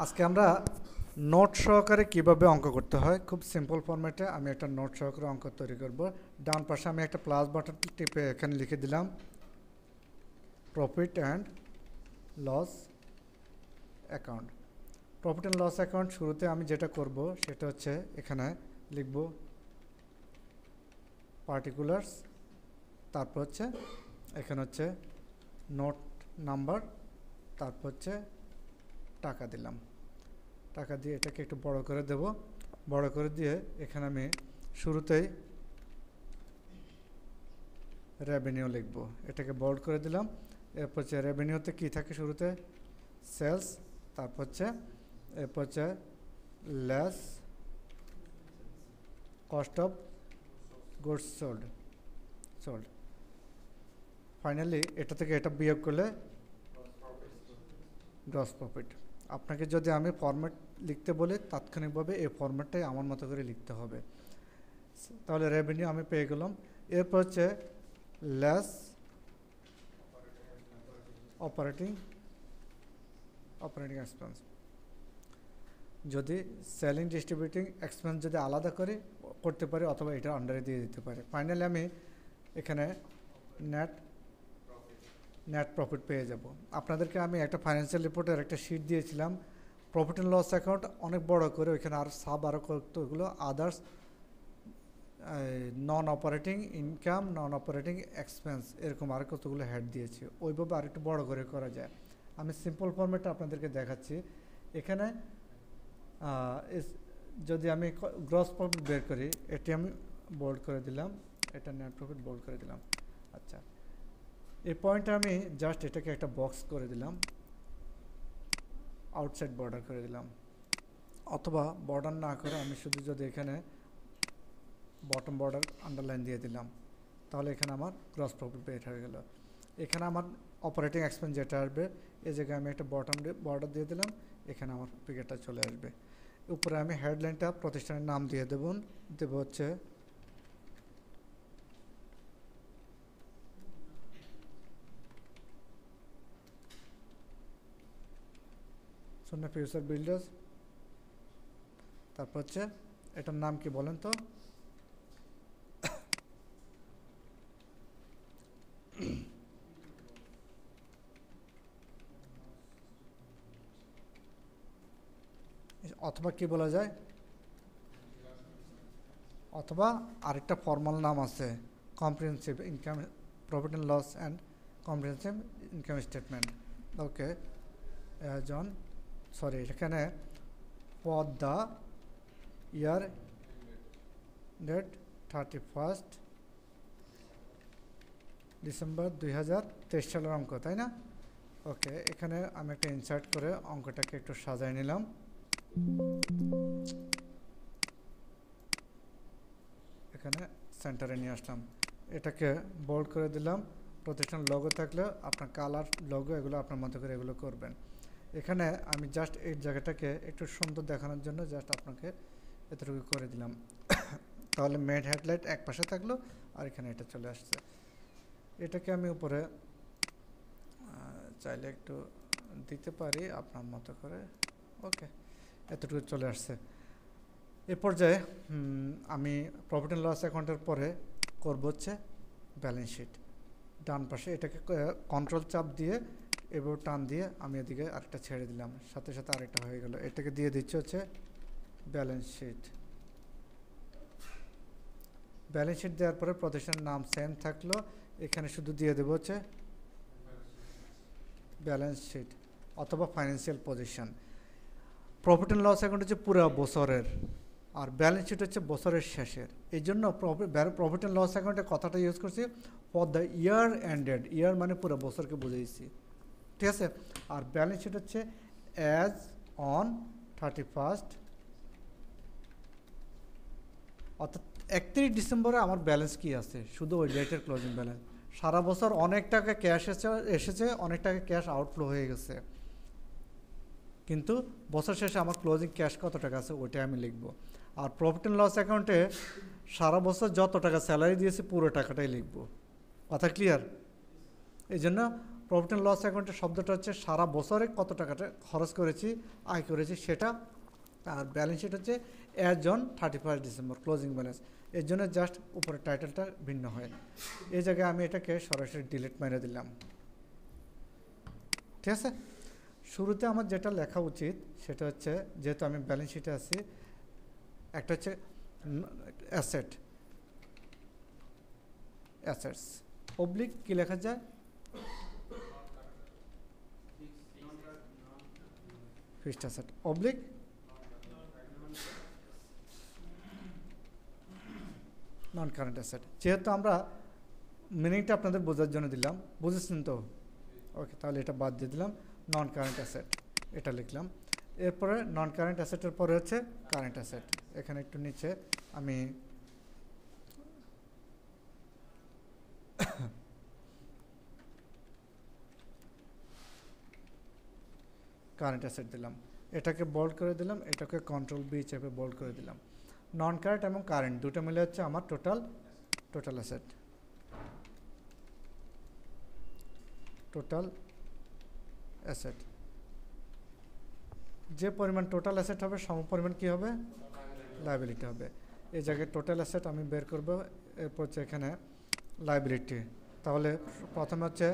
আজকে আমরা নোট সহকারে কিভাবে অঙ্ক করতে হয় খুব সিম্পল ফরম্যাটে আমি একটা নোট সহকারে অঙ্ক তৈরি করব। ডান পাশে আমি একটা প্লাস বাটন টিপে এখানে লিখে দিলাম profit and loss account. Profit and loss account শুরুতে আমি যেটা করব সেটা হচ্ছে এখানে লিখব পার্টিকুলার্স, তারপর হচ্ছে এখানে হচ্ছে নোট নাম্বার, তারপর হচ্ছে টাকা দিলাম। টাকা দিয়ে এটাকে একটু বড় করে দেব। বড় করে দিয়ে এখানে আমি শুরুতেই রেভিনিউ লিখব, এটাকে বোল্ড করে দিলাম। এরপর হচ্ছে রেভিনিউতে কী থাকে শুরুতে সেলস, তারপর হচ্ছে এরপর হচ্ছে less cost of goods sold. Finally এটা থেকে এটা বিয়োগ করলে গ্রস প্রফিট। আপনাকে যদি আমি ফরম্যাট লিখতে বলি তাৎক্ষণিকভাবে এই ফরম্যাটটাই আমার মতো করে লিখতে হবে। তাহলে রেভিনিউ আমি পেয়ে গেলাম। এরপর হচ্ছে লেস অপারেটিং এক্সপেন্স। যদি সেলিং ডিস্ট্রিবিউটিং এক্সপেন্স যদি আলাদা করে করতে পারি অথবা এটা আন্ডারে দিয়ে দিতে পারি। ফাইনালি আমি এখানে নেট প্রফিট পেয়ে যাব। আপনাদেরকে আমি একটা ফাইন্যান্সিয়াল রিপোর্টের একটা শিট দিয়েছিলাম প্রফিট অ্যান্ড লস অ্যাকাউন্ট অনেক বড় করে, ওইখানে আর আরও করতে ওগুলো আদার্স নন অপারেটিং ইনকাম, নন অপারেটিং এক্সপেন্স, এরকম আর কতগুলো হেড দিয়েছি। ওইভাবে আর একটু বড় করে করা যায়। আমি সিম্পল ফরম্যাটটা আপনাদেরকে দেখাচ্ছি। এখানে যদি আমি গ্রস প্রফিট বের করি, এটি আমি বোল্ড করে দিলাম, এটা নেট প্রফিট বোল্ড করে দিলাম। আচ্ছা, এই পয়েন্টে আমি জাস্ট এটাকে একটা বক্স করে দিলাম, আউটসাইড বর্ডার করে দিলাম, অথবা বর্ডার না করে আমি শুধু যদি এখানে বটম বর্ডার আন্ডারলাইন দিয়ে দিলাম, তাহলে এখানে আমার গ্রস প্রফিট বের হয়ে গেল। এখানে আমার অপারেটিং এক্সপেন্স যেটা আসবে এই জায়গায় আমি একটা বটম বর্ডার দিয়ে দিলাম, এখানে আমার ফিগারটা চলে আসবে। উপরে আমি হেডলাইনটা প্রতিষ্ঠানের নাম দিয়ে দেব হচ্ছে সোনা ফিউচার বিল্ডার্স। তারপর হচ্ছে এটার নাম কি বলেন তো? অথবা কি বলা যায়, অথবা আরেকটা ফর্মাল নাম আছে comprehensive income profit and loss and comprehensive income statement. Okay জন সরি, এখানে for the year date 31 December 2023 সালের অঙ্ক, তাই না? ওকে, এখানে আমি একটা ইনসার্ট করে অঙ্কটাকে একটু সাজায় নিলাম। এখানে সেন্টারে নিয়ে আসলাম, এটাকে বোল্ড করে দিলাম। প্রতিষ্ঠান লোগো থাকলে আপনার কালার লোগো এগুলো আপনার মতো করে এগুলো করবেন। এখানে আমি জাস্ট এই জায়গাটাকে একটু সুন্দর দেখানোর জন্য জাস্ট আপনাকে এতটুকু করে দিলাম। তাহলে মেড হেডলাইট এক পাশে থাকলো আর এখানে এটা চলে আসছে। এটাকে আমি উপরে চাইলে একটু দিতে পারি আপনার মতো করে। ওকে, এতটুকু চলে আসছে। এ পর্যায়ে আমি প্রফিট অ্যান্ড লস অ্যাকাউন্টের পরে করবো হচ্ছে ব্যালেন্স শিট। ডান পাশে এটাকে কন্ট্রোল চাপ দিয়ে এবার টান দিয়ে আমি এদিকে আরেকটা ছেড়ে দিলাম, সাথে সাথে আরেকটা হয়ে গেল। এটাকে দিয়ে দিচ্ছে হচ্ছে ব্যালেন্স শিট। ব্যালেন্স শিট দেওয়ার পরে প্রতিষ্ঠানের নাম সেম থাকলো, এখানে শুধু দিয়ে দেবো হচ্ছে ব্যালেন্স শিট অথবা financial position. Profit and loss account হচ্ছে পুরো বছরের, আর ব্যালেন্স শিট হচ্ছে বছরের শেষের। এই জন্য প্রফিট অ্যান্ড লস অ্যাকাউন্টের কথাটা ইউজ করছি ফর দ্য ইয়ার এন্ডেড। ইয়ার মানে পুরো বছরকে বুঝাইছি, ঠিক আছে? আর ব্যালেন্স শিট হচ্ছে অ্যাজ অন 31 অর্থাৎ 31 ডিসেম্বরে আমার ব্যালেন্স কি আছে, শুধু ওই ডেটের ক্লোজিং ব্যালেন্স। সারা বছর অনেক টাকা ক্যাশ এসেছে, অনেক টাকা ক্যাশ আউটফ্লো হয়ে গেছে, কিন্তু বছর শেষে আমার ক্লোজিং ক্যাশ কত টাকা আছে ওইটা আমি লিখব। আর প্রফিট অ্যান্ড লস অ্যাকাউন্টে সারা বছর যত টাকা স্যালারি দিয়েছে পুরো টাকাটাই লিখব। কথা ক্লিয়ার? এই জন্য প্রফিট অ্যান্ড লস অ্যাকাউন্টের শব্দটা হচ্ছে সারা বছরে কত টাকাটা খরচ করেছি, আয় করেছি সেটা। আর ব্যালেন্স শিট হচ্ছে as on 31 December closing balance. এর জন্য জাস্ট উপরে টাইটেলটা ভিন্ন হয়। এই জায়গায় আমি এটাকে সরাসরি ডিলিট মেরে দিলাম। ঠিক আছে, শুরুতে আমার যেটা লেখা উচিত সেটা হচ্ছে, যেহেতু আমি ব্যালেন্স শিটে আছি, একটা হচ্ছে অ্যাসেট, অ্যাসেটস অবলিক কি লেখা যায়, ফিক্সড অ্যাসেট অবলিক নন কারেন্ট অ্যাসেট। যেহেতু আমরা মিনিংটা আপনাদের বোঝার জন্য দিলাম, বুঝেছেন তো? ওকে, তাহলে এটা বাদ দিয়ে দিলাম, নন কারেন্ট অ্যাসেট এটা লিখলাম। এরপরে নন কারেন্ট অ্যাসেটের পরে হচ্ছে কারেন্ট অ্যাসেট। এখানে একটু নিচে আমি কারেন্ট অ্যাসেট দিলাম, এটাকে বোল্ড করে দিলাম, এটাকে কন্ট্রোল বি চেপে বোল্ড করে দিলাম। নন কারেন্ট এবং কারেন্ট দুটো মিলে হচ্ছে আমার টোটাল অ্যাসেট, টোটাল অ্যাসেট। যে পরিমাণ টোটাল অ্যাসেট হবে সম পরিমাণ কী হবে, লাইবিলিটি হবে। এই জায়গায় টোটাল অ্যাসেট আমি বের করব, এরপর হচ্ছে এখানে লাইবিলিটি। তাহলে প্রথমে হচ্ছে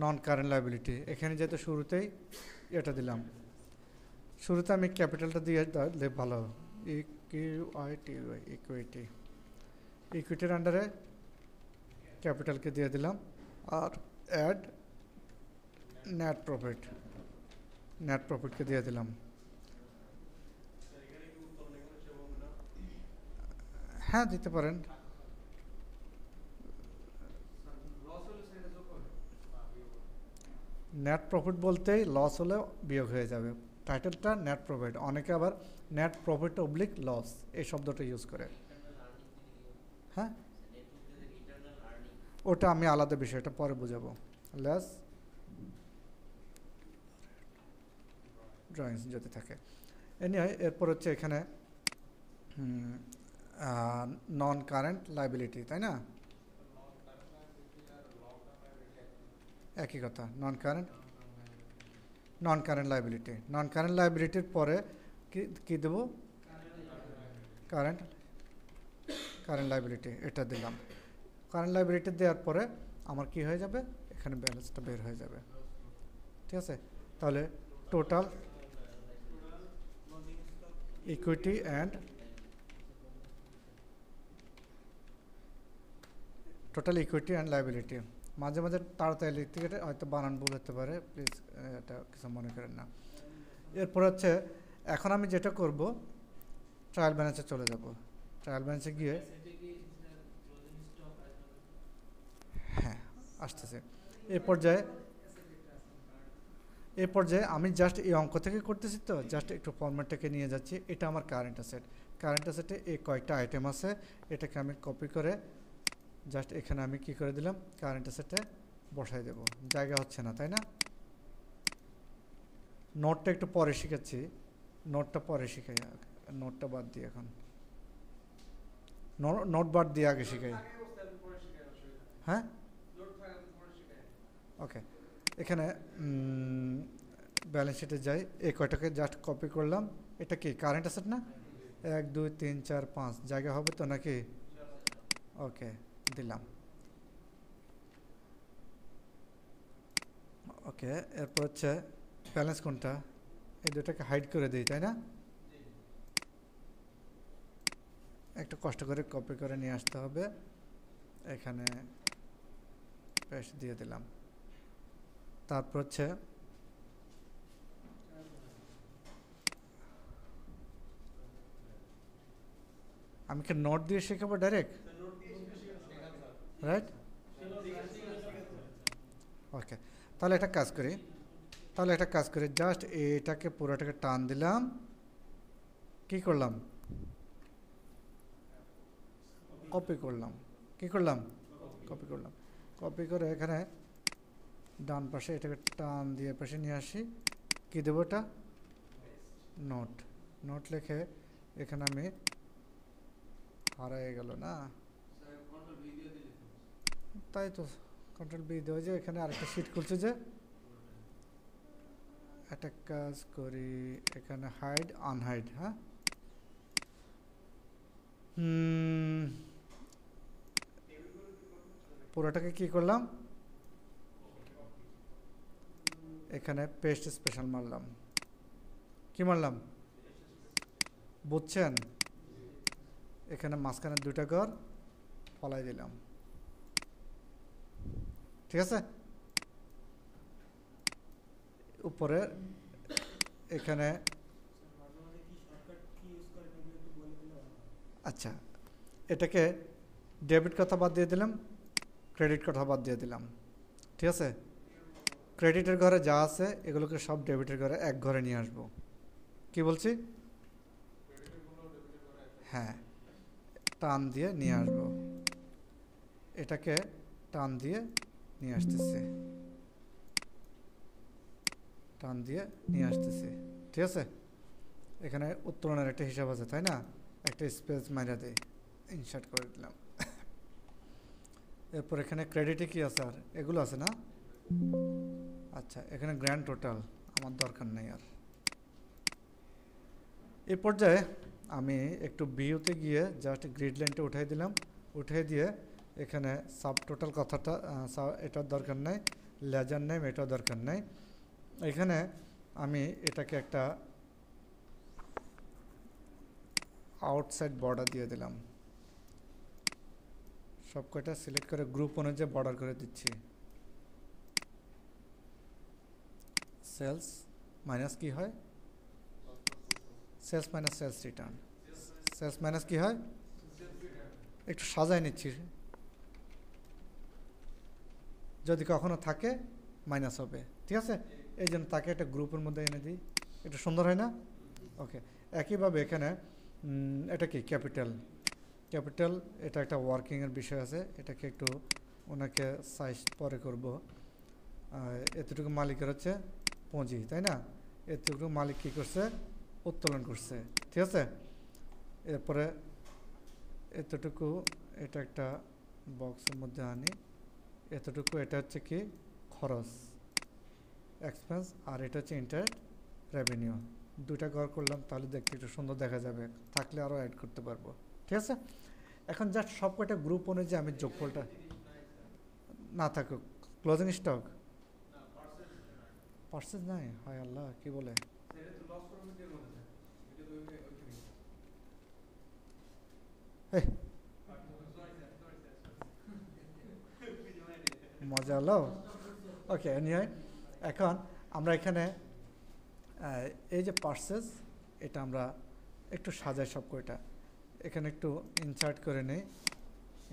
নন কারেন্ট লাইবিলিটি, এখানে যেহেতু শুরুতেই এটা দিলাম, শুরুতে আমি ক্যাপিটালটা দিয়ে দিলে ভালো হবে, ইকুইটি, ইকুইটির আন্ডারে ক্যাপিটালকে দিয়ে দিলাম। আর অ্যাড নেট প্রফিটকে দিয়ে দিলাম। হ্যাঁ দিতে পারেন। নেট প্রফিট বলতেই লস হলেও বিয়োগ হয়ে যাবে, টাইটেলটা নেট প্রফিট। অনেকে আবার নেট প্রফিট অবলিক লস এই শব্দটা ইউজ করে। হ্যাঁ, ওটা আমি আলাদা বিষয়, এটা পরে বোঝাবো। লেস ড্রয়িংস যদি থাকে এনিওয়ে। এরপর হচ্ছে এখানে নন কারেন্ট লাইবিলিটি, তাই না? একই কথা, নন কারেন্ট লাইবিলিটি। নন কারেন্ট লাইবিলিটির পরে কি দেবো, কারেন্ট লাইবিলিটি এটা দিলাম। কারেন্ট লাইবিলিটি দেওয়ার পরে আমার কি হয়ে যাবে, এখানে ব্যালেন্সটা বের হয়ে যাবে। ঠিক আছে, তাহলে টোটাল ইকুইটি অ্যান্ড লাইবিলিটি। মাঝে মাঝে তাড়াতাড়ি লিখতে গেলে হয়তো বানান ভুল হতে পারে, প্লিজ এটা কিছু মনে করেন না। এরপর হচ্ছে এখন আমি যেটা করব, ট্রায়াল ব্যালেন্সে চলে যাব। ট্রায়াল ব্যালেন্সে গিয়ে হ্যাঁ আসতেছে। এই পর্যায়ে আমি জাস্ট এই অঙ্ক থেকে করতেছি, তো জাস্ট একটু ফরম্যাটটাকে নিয়ে যাচ্ছি। এটা আমার কারেন্ট অ্যাসেট, কারেন্ট অ্যাসেটে এই কয়েকটা আইটেম আছে, এটাকে আমি কপি করে জাস্ট এখানে আমি কি করে দিলাম, কারেন্ট অ্যাসেটে বসাই দেব। জায়গা হচ্ছে না, তাই না? নোটটা একটু পরে শিখাচ্ছি, নোটটা পরে শিখাই, নোটটা বাদ দিই এখন, নোট বাদ দিয়ে আগে শিখাই। হ্যাঁ ওকে, এখানে ব্যালেন্স শিটে যাই, এই কয়টাকে জাস্ট কপি করলাম। এটা কি কারেন্ট অ্যাসেট না? 1 2 3 4 5 জায়গা হবে তো নাকি? ওকে দিলাম। ওকে, এরপর হচ্ছে ব্যালেন্স কোনটা, এই দুটাকে হাইড করে দিই, তাই না? একটু কষ্ট করে কপি করে নিয়ে আসতে হবে, এখানে পেস্ট দিয়ে দিলাম। তারপর হচ্ছে আমি কি নোট দিয়ে শেখাবো ডাইরেক্ট, রাইট? ওকে, তাহলে একটা কাজ করি, জাস্ট এটাকে পুরোটাকে টান দিলাম, কি করলাম, কপি করলাম, কপি করে এখানে ডান পাশে এটাকে টান দিয়ে পাশে নিয়ে আসি, কি দেবো, এটা নোট লিখে এখানে আমি হারিয়ে গেল না, তাই তো কন্ট্রোল বি দেওয়া যে এখানে আরেকটা শিট খুলছে যে একটা কাজ করি এখানে হাইড আনহাইড হ্যাঁ পুরোটাকে কি করলাম এখানে পেস্ট স্পেশাল মারলাম কি মারলাম বুঝছেন এখানে মাঝখানে দুইটা ঘর ফলাই দিলাম ঠিক আছে উপরে এখানে আচ্ছা এটাকে ডেবিট কথা বাদ দিয়ে দিলাম ক্রেডিট কথা বাদ দিয়ে দিলাম ঠিক আছে ক্রেডিটের ঘরে যা আছে এগুলোকে সব ডেবিটের ঘরে এক ঘরে নিয়ে আসবো কি বলছি হ্যাঁ টান দিয়ে নিয়ে আসবো এটাকে টান দিয়ে নিয়ে আসতেছে টান দিয়ে নিয়ে আসতেছে ঠিক আছে এখানে উত্তোলনের একটা হিসাব আছে তাই না একটা স্পেস মাইরা দেয় ইনসার্ট করে দিলাম এরপর এখানে ক্রেডিটে কি আছে আর এগুলো আছে না আচ্ছা এখানে গ্র্যান্ড টোটাল আমার দরকার নেই আর এই পর্যায়ে আমি একটু ভিউতে গিয়ে জাস্ট গ্রিড লাইনটা উঠাই দিলাম উঠিয়ে দিয়ে এখানে সাব টোটাল কথাটা এটার দরকার নেই লেজার নেম এটাও দরকার নেই এখানে আমি এটাকে একটা আউটসাইড বর্ডার দিয়ে দিলাম সব কয়টা সিলেক্ট করে গ্রুপ অনুযায়ী বর্ডার করে দিচ্ছি সেলস মাইনাস কি হয় sales minus sales return sales minus কি হয় একটু সাজায় নিচ্ছি যদি কখনো থাকে মাইনাস হবে ঠিক আছে এই জন্য তাকে একটা গ্রুপের মধ্যে এনে দিই একটু সুন্দর হয় না ওকে একইভাবে এখানে এটা কি ক্যাপিটাল ক্যাপিটাল এটা একটা ওয়ার্কিংয়ের বিষয় আছে এটাকে একটু ওনাকে সাইজ পরে করব এতটুকু মালিকের হচ্ছে পুঁজি তাই না এতটুকু মালিক কী করছে উত্তোলন করছে ঠিক আছে এরপরে এতটুকু এটা একটা বক্সের মধ্যে আনি এতটুকু এটা হচ্ছে কি খরচ এক্সপেন্স আর এটা হচ্ছে ইন্টারেস্ট রেভিনিউ দুইটা ঘর করলাম তাহলে দেখতে একটু সুন্দর দেখা যাবে থাকলে আরও অ্যাড করতে পারবো ঠিক আছে এখন জাস্ট সব কয়টা গ্রুপ অনুযায়ী আমি যোগফলটা না থাকুক ক্লোজিং স্টক পার্সেস নাই হায় আল্লাহ কি বলে মজা হলো ওকে এনিওয়ে এখন আমরা এখানে এই যে পার্সেস এটা আমরা একটু সাজাই সব কয়টা এখানে একটু ইনসার্ট করে নেই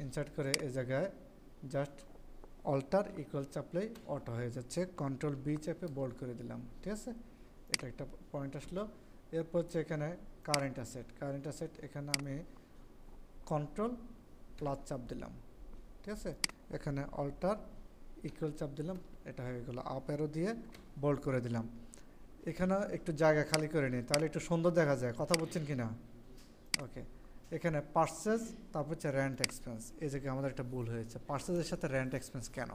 ইনসার্ট করে এই জায়গায় জাস্ট অল্টার ইকুয়াল চাপলেই অটো হয়ে যাচ্ছে কন্ট্রোল বি চাপে বোল্ড করে দিলাম ঠিক আছে এটা একটা পয়েন্ট আসলো এরপর হচ্ছে এখানে কারেন্ট অ্যাসেট এখানে আমি কন্ট্রোল প্লাস চাপ দিলাম ঠিক আছে এখানে অল্টার ইকুয়াল চাপ দিলাম এটা হয়ে গেলো আপ অ্যারো দিয়ে বোল্ড করে দিলাম এখানে একটু জায়গা খালি করে নিই তাহলে একটু সুন্দর দেখা যায় কথা বলছেন কি না ওকে এখানে পার্সেস তারপর হচ্ছে রেন্ট এক্সপেন্স এই জায়গায় আমাদের একটা ভুল হয়েছে পার্সেসের সাথে রেন্ট এক্সপেন্স কেন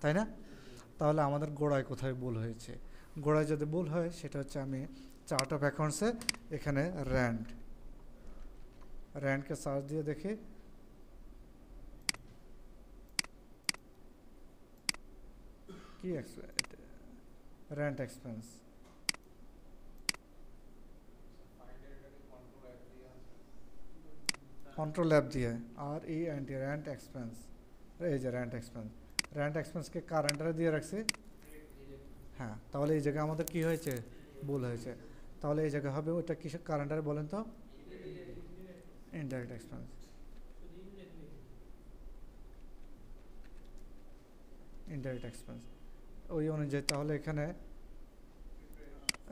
তাই না তাহলে আমাদের গোড়ায় কোথায় ভুল হয়েছে গোড়ায় যদি ভুল হয় সেটা হচ্ছে আমি চার্ট অফ অ্যাকাউন্টসে এখানে র্যান্টকে সার্চ দিয়ে দেখি কি রেন্ট এক্সপেন্স কন্ট্রোল অ্যাপ দিয়ে আর ই এন্ড রেন্ট এক্সপেন্স এই যে রেন্ট এক্সপেন্সকে কারেন্টারে দিয়ে রাখছি হ্যাঁ তাহলে এই জায়গায় আমাদের কি হয়েছে ভুল হয়েছে তাহলে এই জায়গায় হবে ওটা কিসের কারেন্টারে বলেন তো ইনডাইরেক্ট এক্সপেন্স ওই অনুযায়ী তাহলে এখানে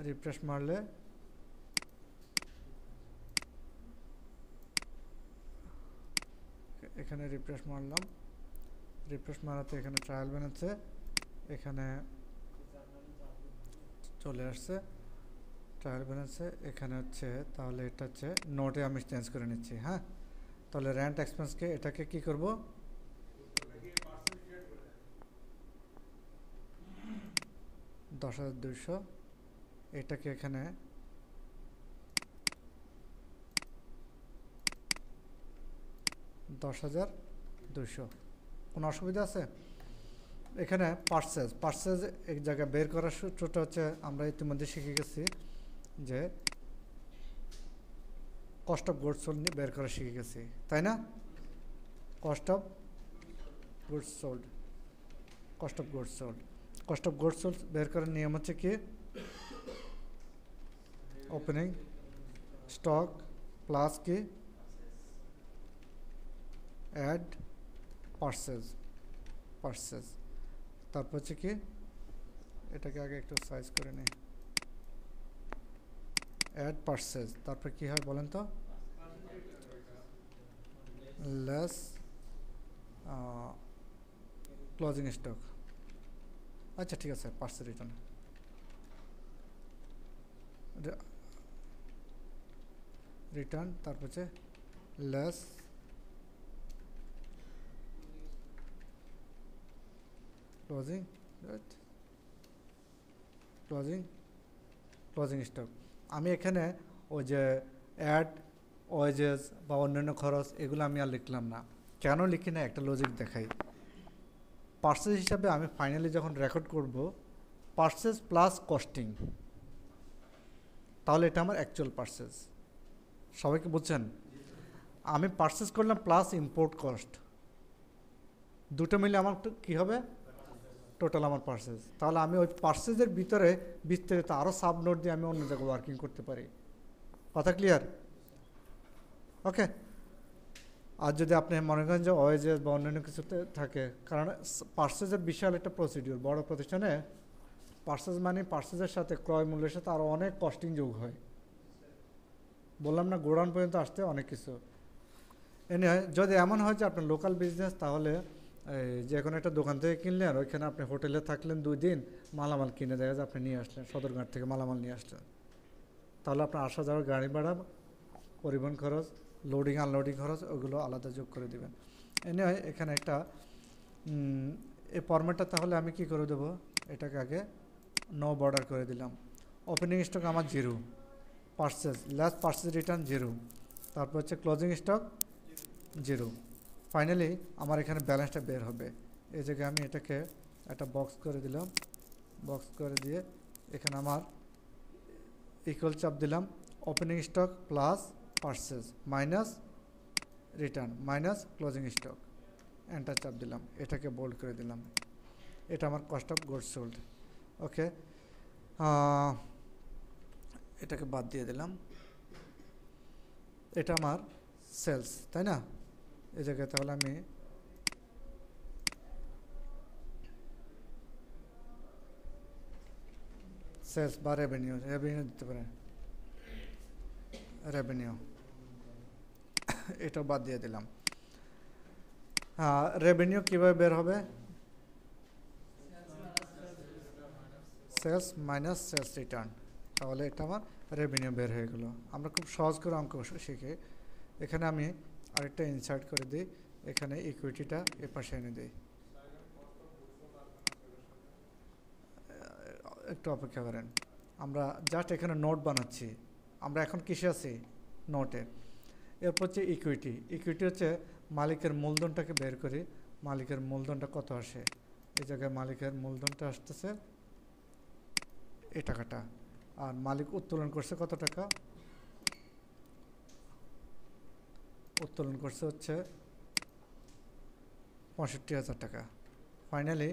রিফ্রেশ মারলে এখানে রিফ্রেশ মারলাম রিফ্রেশ মারাতে এখানে ট্রায়াল বানাচ্ছে এখানে চলে আসছে ট্রায়াল বানাচ্ছে এখানে হচ্ছে তাহলে এটা হচ্ছে নোটে আমি চেঞ্জ করে নিচ্ছি হ্যাঁ তাহলে রেন্ট এক্সপেন্সকে এটাকে কি করব 10,200, এটাকে এখানে 10,200। কোনো অসুবিধা আছে? এখানে পার্সেস এক জায়গায় বের করার সূত্রটা হচ্ছে আমরা ইতিমধ্যে শিখে গেছি যে কস্ট অফ গুডস সোল্ড বের করা শিখে গেছি, তাই না? কস্ট অফ গুডস সোল্ড বের করার নিয়ম হচ্ছে কি, ওপেনিং স্টক প্লাস কি অ্যাড পার্সেস, তারপর হচ্ছে কি, এটাকে আগে একটু সাইজ করে নিই, অ্যাড পার্সেস, তারপর কি হয় বলেন তো, লেস ক্লোজিং স্টক। আচ্ছা ঠিক আছে, পার্সেস রিটার্ন, তারপর হচ্ছে লেস ক্লোজিং স্টক। আমি এখানে ওই যে অ্যাড ওয়েজেস বা অন্যান্য খরচ এগুলো আমি আর লিখলাম না। কেন লিখি না, একটা লজিক দেখাই। পার্সেস হিসাবে আমি ফাইনালি যখন রেকর্ড করব পার্সেস প্লাস কস্টিং, তাহলে এটা আমার অ্যাকচুয়াল পার্সেস। সবাইকে বুঝছেন? আমি পার্সেস করলাম প্লাস ইম্পোর্ট কস্ট, দুটো মিলে আমার কী হবে, টোটাল আমার পার্সেস। তাহলে আমি ওই পার্সেসের ভিতরে বিস্তারিত আরও সাব নোট দিয়ে আমি অন্য জায়গায় ওয়ার্কিং করতে পারি। কথা ক্লিয়ার? ওকে। আর যদি আপনি মনে করেন যে ওয়েজেস বা অন্যান্য কিছুতে থাকে, কারণ পার্সেসের বিশাল একটা প্রসিডিউর, বড় প্রতিষ্ঠানে পার্সেস মানে পার্সেসের সাথে ক্রয় মূল্যের সাথে আরও অনেক কস্টিং যোগ হয়। বললাম না, গোডাউন পর্যন্ত আসতে অনেক কিছু। এনে যদি এমন হয় যে আপনার লোকাল বিজনেস, তাহলে যে কোনো একটা দোকান থেকে কিনলেন, ওইখানে আপনি হোটেলে থাকলেন 2 দিন, মালামাল কিনে দেখা যায় আপনি নিয়ে আসলেন, সদরঘাট থেকে মালামাল নিয়ে আসলেন, তাহলে আপনার আসা যাওয়ার গাড়ি ভাড়া, পরিবহন খরচ, লোডিং আনলোডিং খরচ, ওগুলো আলাদা যোগ করে দেবেন। এনে এখানে একটা এই ফরম্যাটটা তাহলে আমি কি করে দেবো, এটাকে আগে নো বর্ডার করে দিলাম। ওপেনিং স্টক আমার 0, পার্সেস লেস পার্সেস রিটার্ন 0, তারপর হচ্ছে ক্লোজিং স্টক 0। ফাইনালি আমার এখানে ব্যালেন্সটা বের হবে। এই জায়গায় আমি এটাকে একটা বক্স করে দিলাম, বক্স করে দিয়ে এখানে আমার ইকুয়াল চাপ দিলাম, opening stock plus purchase minus return minus closing stock, enter চাপ দিলাম, এটাকে বোল্ড করে দিলাম। এটা আমার কস্ট অফ গুডস সোল্ড। ওকে, এটাকে বাদ দিয়ে দিলাম। এটা আমার সেলস, তাই না? এই জায়গায় তাহলে আমি সেলস বা রেভিনিউ দিতে পারি, রেভিনিউ, এটা বাদ দিয়ে দিলাম। রেভিনিউ কীভাবে বের হবে, সেলস মাইনাস সেলস রিটার্ন, তাহলে এটা আমার রেভিনিউ বের হয়ে গেল। আমরা খুব সহজ করে অঙ্ক শিখে এখানে আমি আরেকটা ইনসার্ট করে দিই, এখানে ইকুইটিটা এ পাশে এনে দিই। একটু অপেক্ষা করেন, আমরা জাস্ট এখানে নোট বানাচ্ছি। আমরা এখন কিসে আছি, নোটে। এরপর হচ্ছে ইকুইটি। ইকুইটি হচ্ছে মালিকের মূলধনটাকে বের করি, মালিকের মূলধনটা কত আসে। এই জায়গায় মালিকের মূলধনটা আসতেছে এই টাকাটা, আর মালিক উত্তোলন করছে কত টাকা, উত্তোলন করছে হচ্ছে 65,000 টাকা। ফাইনালি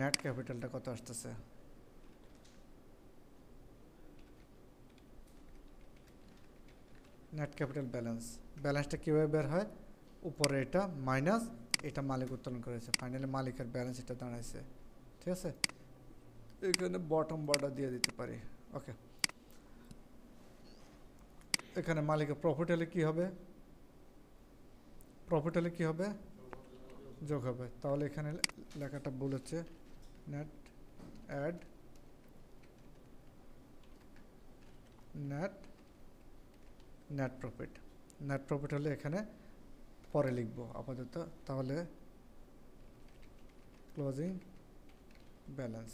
নেট ক্যাপিটালটা কত আসতেছে, নেট ক্যাপিটাল ব্যালেন্সটা কীভাবে বের হয়, উপরে এটা মাইনাস এটা মালিক উত্তোলন করেছে, ফাইনালি মালিকের ব্যালেন্স এটা দাঁড়াইছে। ঠিক আছে, এখানে বটম বর্ডার দিয়ে দিতে পারি। ওকে, এখানে মালিকের প্রফিট হলে কী হবে, প্রফিট হলে কী হবে, যোগ হবে। তাহলে এখানে লেখাটা ভুল হচ্ছে, নেট অ্যাড নেট প্রফিট হলে এখানে পরে লিখব আপাতত। তাহলে ক্লোজিং ব্যালেন্স,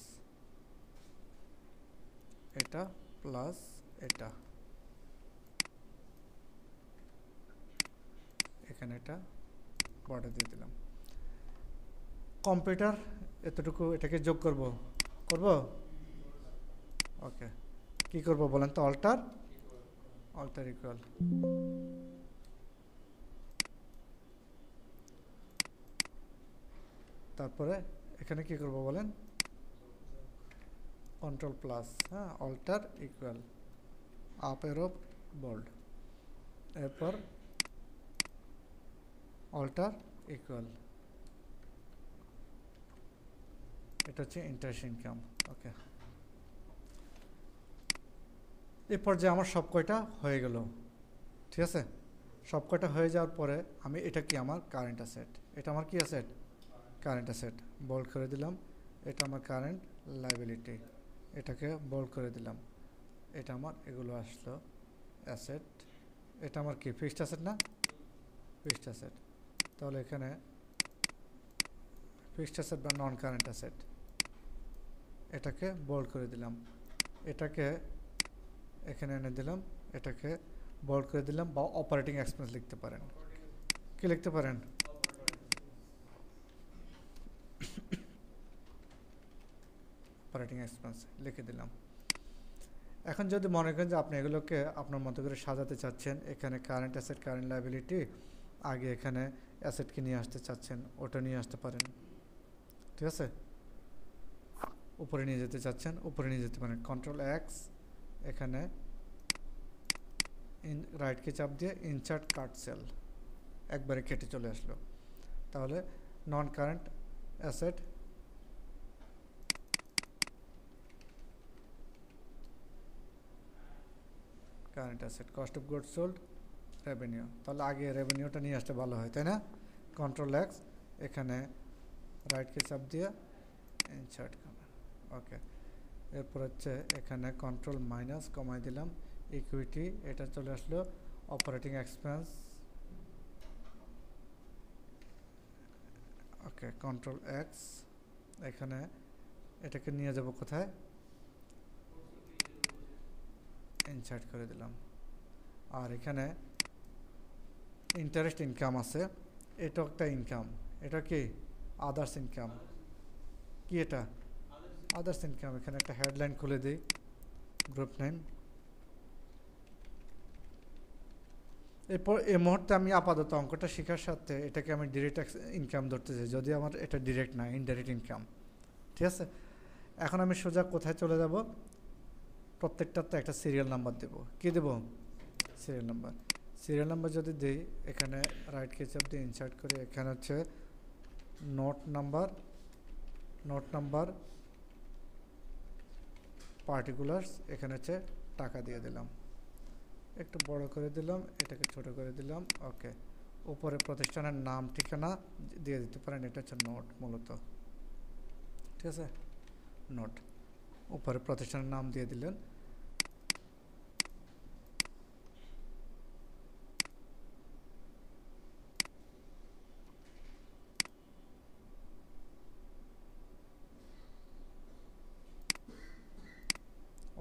এটা প্লাস এটা, এখানে এটা বর্ডার দিয়ে দিলাম। কম্পিউটার এতটুকু এটাকে যোগ করব, ওকে কি করব বলেন তো? অল্টার ইকুয়াল, তারপরে এখানে কি করব বলেন? কন্ট্রোল প্লাস, হ্যাঁ, অল্টার ইকুয়াল, আপ এরো বোল্ড, এরপর অল্টার ইকুয়াল, এটা হচ্ছে ইন্টারেস্ট ইনকাম। ওকে, এই পর্যায়ে আমার সব কয়টা হয়ে গেল, ঠিক আছে? সব কয়টা হয়ে যাওয়ার পরে আমি এটা কি আমার কারেন্ট অ্যাসেট, এটা আমার কি অ্যাসেট? কারেন্ট অ্যাসেট, বোল্ড করে দিলাম। এটা আমার কারেন্ট লায়াবিলিটি, এটাকে বোল্ড করে দিলাম। এটা আমার এগুলো আসলো অ্যাসেট, এটা আমার কি ফিক্সড অ্যাসেট না? Fixed asset. তাহলে এখানে ফিক্সড অ্যাসেট বা নন কারেন্ট অ্যাসেট, এটাকে বোল্ড করে দিলাম। এটাকে এখানে এনে দিলাম, এটাকে বোল্ড করে দিলাম। বা অপারেটিং এক্সপেন্স লিখতে পারেন। কি লিখতে পারেন? অপারেটিং এক্সপেন্স লিখে দিলাম। এখন যদি মনে করেন যে আপনি এগুলোকে আপনার মতো করে সাজাতে চাচ্ছেন, এখানে কারেন্ট অ্যাসেট, কারেন্ট লায়াবিলিটি, আগে এখানে অ্যাসেটকে নিয়ে আসতে চাচ্ছেন, ওটা নিয়ে আসতে পারেন, ঠিক আছে? উপরে নিয়ে যেতে চাচ্ছেন, উপরে নিয়ে যেতে পারেন। কন্ট্রোল এক্স, এখানে রাইট কি চাপ দিয়ে ইনসার্ট কাট সেল, একবারে কেটে চলে আসলো। তাহলে নন current asset, current asset, cost of goods sold, revenue. তাহলে আগে রেভিনিউটা নিয়ে আসতে ভালো হয়, তাই না? কন্ট্রোল এক্স, এখানে রাইট কি চাপ দিয়ে ইনসার্ট, ওকে। এরপর হচ্ছে এখানে কন্ট্রোল মাইনাস কমাই দিলাম, ইকুইটি, এটা চলে আসলো। অপারেটিং এক্সপেন্স, ওকে, কন্ট্রোল এক্স, এখানে এটাকে নিয়ে যাব কোথায়? ইনসার্ট করে দিলাম। আর এখানে ইন্টারেস্ট ইনকাম আছে, এটা একটা ইনকাম, এটা কি আদার্স ইনকাম। কি এটা? Others income. এখানে একটা হেডলাইন খুলে দিই, গ্রুপ নেম। এরপর এই মুহূর্তে আমি আপাতত অঙ্কটা শেখার সাথে এটাকে আমি ডিরেক্ট ইনকাম ধরতে চাই, যদি আমার এটা ডিরেক্ট না, ইনডাইরেক্ট ইনকাম, ঠিক আছে? এখন আমি সোজা কোথায় চলে যাব? প্রত্যেকটার তো একটা সিরিয়াল নাম্বার দেব। কি দেব? Serial number. সিরিয়াল নাম্বার যদি দিই, এখানে রাইট কি চাপ দিয়ে ইনসার্ট করি, এখানে হচ্ছে নোট নাম্বার পার্টিকুলার্স, এখানে হচ্ছে টাকা দিয়ে দিলাম, একটু বড় করে দিলাম, এটাকে ছোট করে দিলাম, ওকে। উপরে প্রতিষ্ঠানের নাম ঠিকানা দিয়ে দিতে পারেন, এটা হচ্ছে নোট মূলত, ঠিক আছে? নোট, উপরে প্রতিষ্ঠানের নাম দিয়ে দিলেন।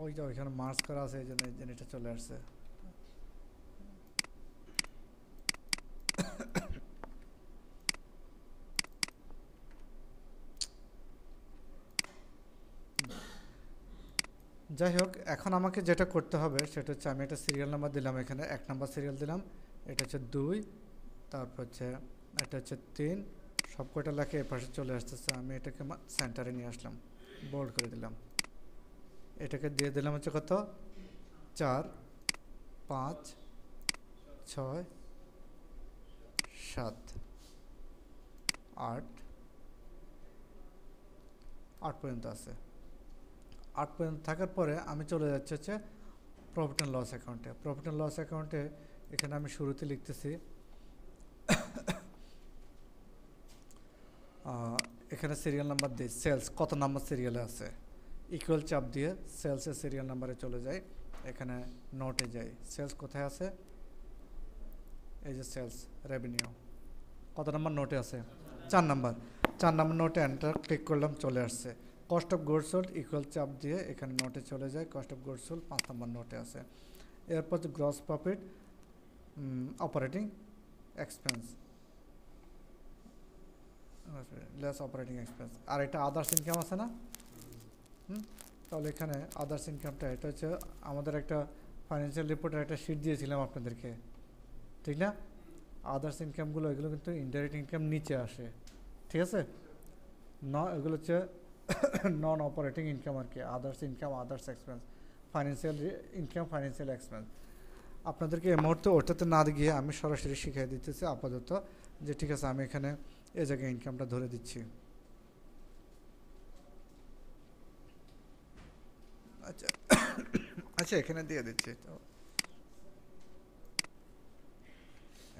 ওইটা ওইখানে মার্চ করা আছে, এই জন্য এই জিনিসটা চলে আসছে। যাই হোক, এখন আমাকে যেটা করতে হবে সেটা হচ্ছে আমি একটা সিরিয়াল নাম্বার দিলাম, এখানে 1 নাম্বার সিরিয়াল দিলাম, এটা হচ্ছে 2, তারপর হচ্ছে এটা হচ্ছে 3, সব কয়টা লেখে এ পাশে চলে আসতেছে। আমি এটাকে সেন্টারে নিয়ে আসলাম, বোল্ড করে দিলাম। এটাকে দিয়ে দিলাম হচ্ছে কত? 4, 5, 6, 7, 8 পর্যন্ত আছে। 8 পর্যন্ত থাকার পরে আমি চলে যাচ্ছি হচ্ছে প্রফিট অ্যান্ড লস অ্যাকাউন্টে। প্রফিট অ্যান্ড লস অ্যাকাউন্টে এখানে আমি শুরুতে লিখতেছি, এখানে সিরিয়াল নাম্বার দিই, সেলস কত নাম্বার সিরিয়ালে আছে, ইকুয়াল চাপ দিয়ে সেলসের সিরিয়াল নাম্বারে চলে যাই, এখানে নোটে যাই, সেলস কোথায় আছে? এই যে সেলস রেভিনিউ, কত নাম্বার নোটে আছে? 4 নাম্বার। 4 নাম্বার নোটে এন্টার ক্লিক করলাম, চলে আসছে। Cost of goods sold equal চাপ দিয়ে এখানে নোটে চলে যায়, cost of goods sold 5 number নোটে আছে। এরপর gross profit, operating expense, less operating expense, আর এটা আদার্স ইনকাম আছে না। তাহলে এখানে আদার্স ইনকামটা এটা হচ্ছে আমাদের একটা ফাইন্যান্সিয়াল রিপোর্টের একটা শিট দিয়েছিলাম আপনাদেরকে, ঠিক না। আদার্স ইনকামগুলো এগুলো কিন্তু ইনডাইরেক্ট ইনকাম নিচে আসে, ঠিক আছে। এগুলো হচ্ছে নন অপারেটিং ইনকাম আর কি, others income, others expense, financial income, financial expense. আপনাদেরকে এই মুহূর্তে ওটাতে না গিয়ে আমি সরাসরি শিখিয়ে দিতেছি আপাতত, যে ঠিক আছে আমি এখানে এই জায়গায় ইনকামটা ধরে দিচ্ছি। আচ্ছা আচ্ছা এখানে দিয়ে দিচ্ছি, তো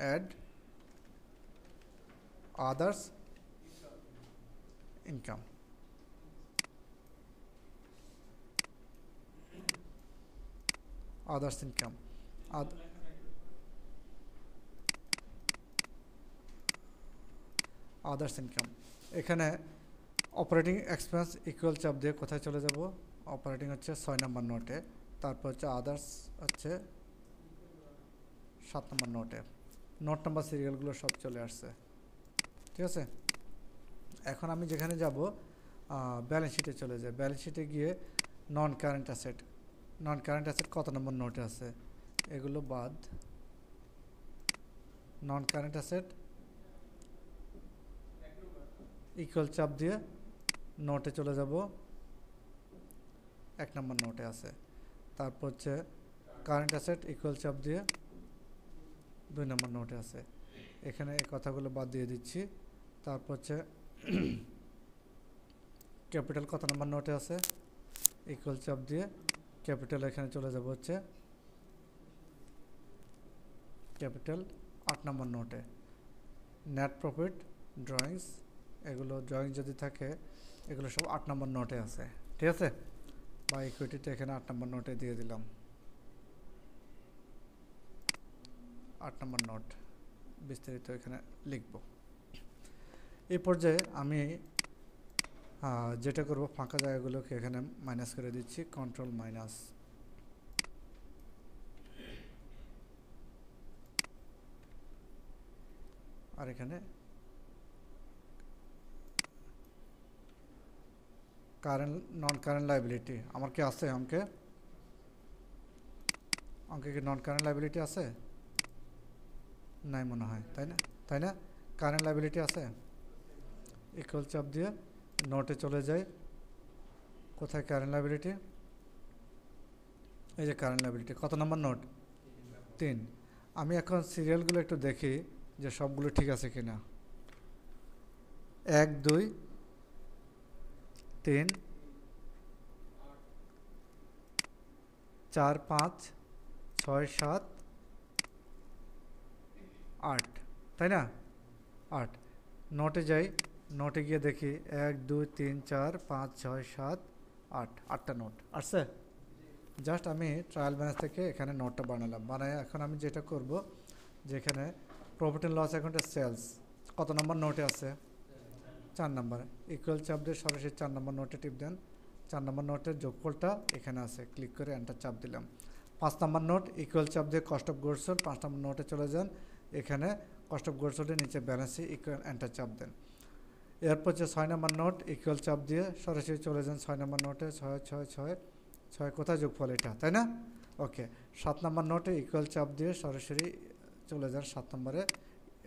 add others income, others income, others income. এখানে অপারেটিং এক্সপেন্স ইকুয়াল চাপ দিয়ে কোথায় চলে যাব, অপারেটিং হচ্ছে 6 নম্বর নোটে, তারপর হচ্ছে আদার্স হচ্ছে 7 নম্বর নোটে। নোট নাম্বার সিরিয়ালগুলো সব চলে আসছে, ঠিক আছে। এখন আমি যেখানে যাব ব্যালেন্স শিটে চলে যাই, ব্যালেন্স শিটে গিয়ে নন কারেন্ট অ্যাসেট, নন কারেন্ট অ্যাসেট কত নম্বর নোটে আছে এগুলো বাদ, নন কারেন্ট অ্যাসেট ইকুয়াল চাপ দিয়ে নোটে চলে যাব, 1 নম্বর নোটে আছে। তারপর হচ্ছে কারেন্ট অ্যাসেট ইকুয়াল চাপ দিয়ে 2 নম্বর নোটে আছে, এখানে এই কথাগুলো বাদ দিয়ে দিচ্ছি। তারপর হচ্ছে ক্যাপিটাল কত নম্বর নোটে আছে, ইকুয়াল চাপ দিয়ে ক্যাপিটাল এখানে চলে যাব হচ্ছে ক্যাপিটাল 8 নম্বর নোটে। নেট প্রফিট, ড্রয়িংস, এগুলো ড্রয়িং যদি থাকে এগুলো সব 8 নম্বর নোটে আছে, ঠিক আছে। বা ইকুইটিতে এখানে 8 নম্বর নোটে দিয়ে দিলাম, 8 নম্বর নোট, বিস্তারিত এখানে লিখব। এই পর্যায়ে আমি যেটা করব, ফাঁকা জায়গাগুলোকে এখানে মাইনাস করে দিচ্ছি, কন্ট্রোল মাইনাস। আর এখানে কারেন্ট, নন কারেন্ট লাইবিলিটি আমার কি আছে অঙ্কে, অঙ্কে কি নন কারেন্ট লাইবিলিটি আছে, নাই মনে হয়, তাই না, তাই না। কারেন্ট লাইবিলিটি আছে, ইকুয়াল চাপ দিয়ে নোটে চলে যায়, কোথায় কারেন্ট লাইবিলিটি, এই যে কারেন্ট লাইবিলিটি কত নম্বর নোট, 3। আমি এখন সিরিয়ালগুলো একটু দেখি যে সবগুলো ঠিক আছে কিনা, 1 2 3 4 5 6 7 8, তাই না, 8। নোটে যাই, নোটে গিয়ে দেখি 1 2 3 4 5 6 7 8, 8টা নোট আসছে। জাস্ট আমি ট্রায়াল ব্যালেন্স থেকে এখানে নোটটা বানালাম, বানায় এখন আমি যেটা করব, যেখানে প্রফিট অ্যান্ড লস অ্যাকাউন্টের সেলস কত নম্বর নোটে আছে, 4 নম্বর, ইকুয়াল চাপ দিয়ে সরাসরি 4 নম্বর নোটে টিপ দেন, 4 নম্বর নোটের যোগফলটা এখানে আছে, ক্লিক করে এন্টার চাপ দিলাম। 5 নম্বর নোট ইকুয়াল চাপ দিয়ে cost of goods sold, 5 number নোটে চলে যান, এখানে কস্ট অফ গুডস সোল্ডের নিচে ব্যালেন্সে ইকুয়াল এন্টার চাপ দেন। এরপর হচ্ছে 6 নম্বর নোট ইকুয়াল চাপ দিয়ে সরাসরি চলে যান 6 নম্বর নোটে, 6 6 6 6 কোথায় যোগফল এটা, তাই না, ওকে। 7 নম্বর নোটে ইকুয়াল চাপ দিয়ে সরাসরি চলে যান 7 নম্বরে,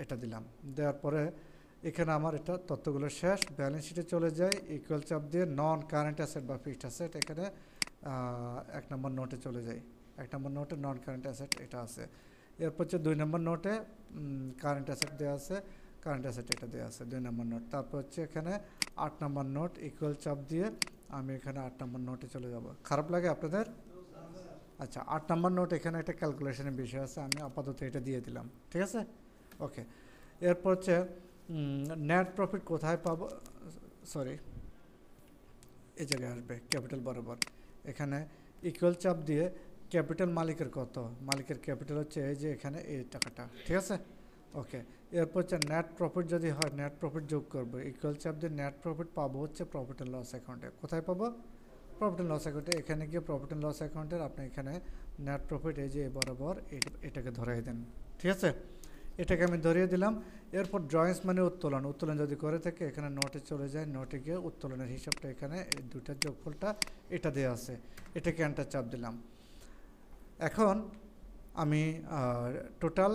এটা দিলাম, দেওয়ার পরে এখানে আমার এটা তথ্যগুলো শেষ। ব্যালেন্স শিটে চলে যায়, ইকুয়াল চাপ দিয়ে নন কারেন্ট অ্যাসেট বা ফিক্সড অ্যাসেট এখানে 1 নম্বর নোটে চলে যায়, 1 নম্বর নোটে নন কারেন্ট অ্যাসেট এটা আছে। এরপর হচ্ছে 2 নম্বর নোটে কারেন্ট অ্যাসেট দেওয়া আছে, কারেন্ট অ্যাসেট এটা দেওয়া আছে 2 নম্বর নোট। তারপর হচ্ছে এখানে 8 নম্বর নোট ইকুয়াল চাপ দিয়ে আমি এখানে 8 নম্বর নোটে চলে যাব। খারাপ লাগে আপনাদের? আচ্ছা, 8 নম্বর নোট এখানে একটা ক্যালকুলেশনের বিষয় আছে, আমি আপাতত এটা দিয়ে দিলাম, ঠিক আছে, ওকে। এরপর হচ্ছে নেট প্রফিট কোথায় পাবো, সরি এই জায়গায় আসবে ক্যাপিটাল বরাবর, এখানে ইকুয়াল চাপ দিয়ে ক্যাপিটাল মালিকের কত, মালিকের ক্যাপিটাল হচ্ছে এই যে এখানে এই টাকাটা, ঠিক আছে। ওকে, এরপর হচ্ছে নেট প্রফিট যদি হয় নেট প্রফিট যোগ করবো, ইকুয়াল চাপ দিয়ে নেট প্রফিট পাবো হচ্ছে প্রফিট অ্যান্ড লস অ্যাকাউন্টে। কোথায় পাবো? প্রফিট অ্যান্ড লস অ্যাকাউন্টে। এখানে গিয়ে প্রফিট অ্যান্ড লস অ্যাকাউন্টের আপনি এখানে নেট প্রফিট এই যে বরাবর এটাকে ধরিয়ে দেন, ঠিক আছে? এটাকে আমি ধরিয়ে দিলাম। এরপর ড্রয়িংস মানে উত্তোলন, উত্তোলন যদি করে থাকে এখানে নোটে চলে যায়, নোটে গিয়ে উত্তোলনের হিসাবটা এখানে এই দুটার যোগফলটা এটা দেওয়া আছে, এটাকে এন্টার চাপ দিলাম। এখন আমি টোটাল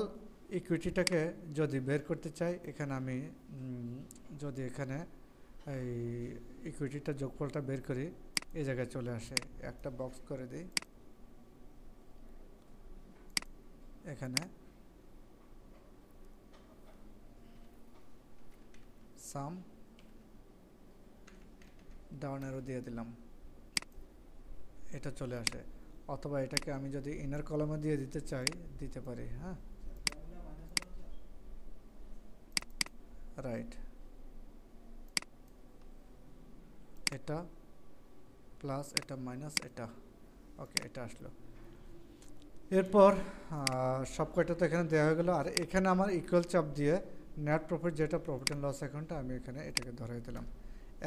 ইকুইটিটাকে যদি বের করতে চাই, এখানে আমি যদি এখানে এই ইকুইটিটা যোগফলটা বের করি, এই জায়গায় চলে আসে, একটা বক্স করে দিই এখানে, সাম ডাউন অ্যারো দিয়ে দিলাম, এটা চলে আসে। অথবা এটাকে আমি যদি ইনার কলামে দিয়ে দিতে চাই দিতে পারি, হ্যাঁ রাইট, এটা প্লাস এটা মাইনাস এটা, ওকে এটা আসলো। এরপর সব কয়টা তো এখানে দেওয়া হয়ে গেলো। আর এখানে আমার ইকুয়াল চাপ দিয়ে নেট প্রফিট যেটা প্রফিট অ্যান্ড লস অ্যাকাউন্টটা আমি এখানে এটাকে ধরাই দিলাম।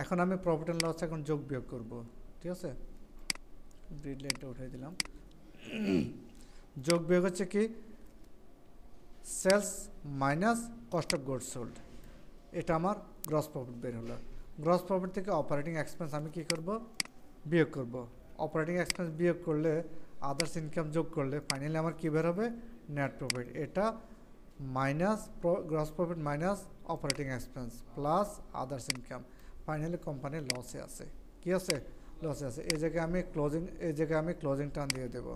এখন আমি প্রফিট অ্যান্ড লস অ্যাকাউন্ট যোগ বিয়োগ করবো, ঠিক আছে? গ্রিড লাইনটা উঠাই দিলাম। যোগ বিয়োগ হচ্ছে কি sales minus cost of goods sold, এটা আমার গ্রস প্রফিট বের হলো। গ্রস প্রফিট থেকে অপারেটিং এক্সপেন্স আমি কি করব? বিয়োগ করব। অপারেটিং এক্সপেন্স বিয়োগ করলে আদার্স ইনকাম যোগ করলে ফাইনালি আমার কী বের হবে? Net profit. এটা minus gross profit minus operating expense plus others income, finally কোম্পানির লসে আছে। কি আছে? লসে আছে। এই জায়গায় আমি ক্লোজিং টার্ন দিয়ে দেব,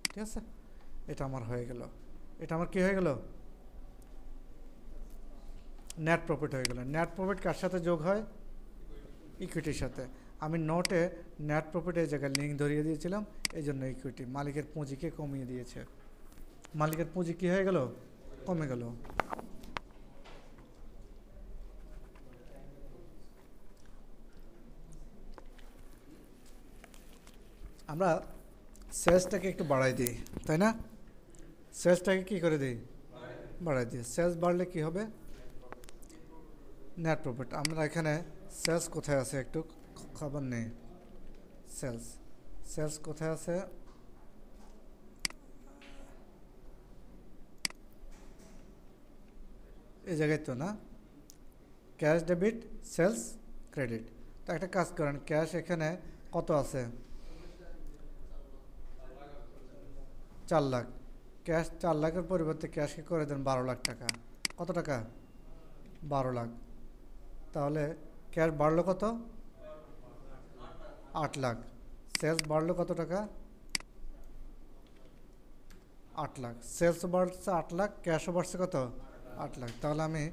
ঠিক আছে? এটা আমার হয়ে গেল। এটা আমার কি হয়ে গেল? নেট প্রফিট হয়ে গেল। নেট প্রফিট কার সাথে যোগ হয়? ইকুইটির সাথে। আমি নোটে নেট প্রফিট এই জায়গায় লিঙ্ক ধরিয়ে দিয়েছিলাম, এই জন্য ইকুইটি মালিকের পুঁজিকে কমিয়ে দিয়েছে। মালিকের পুঁজি কী হয়ে গেল? কমে গেল। আমরা সেলসটাকে একটু বাড়াই দিই, তাই না? সেলসটাকে কী করে দিই? বাড়াই দিই। সেলস বাড়লে কি হবে? Net profit. আমরা এখানে সেলস কোথায় আছে একটু খবর নেই। সেলস কোথায় আছে? এই জায়গায় তো না, ক্যাশ ডেবিট সেলস ক্রেডিট। তো একটা কাজ করেন, ক্যাশ এখানে কত আছে? 4 লাখ। ক্যাশ 4 লাখের পরিবর্তে ক্যাশকে করে দেন 12 লাখ টাকা। কত টাকা? 12 লাখ। তাহলে ক্যাশ বাড়লো কত? 8 লাখ। সেলস বাড়লো কত টাকা? 8 লাখ। সেলসও বাড়ছে 8 লাখ, ক্যাশও বাড়ছে কত? 8 লাখ। তাহলে আমি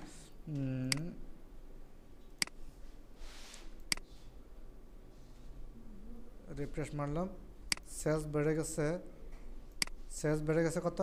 রিফ্রেশ মারলাম, সেলস বেড়ে গেছে কত?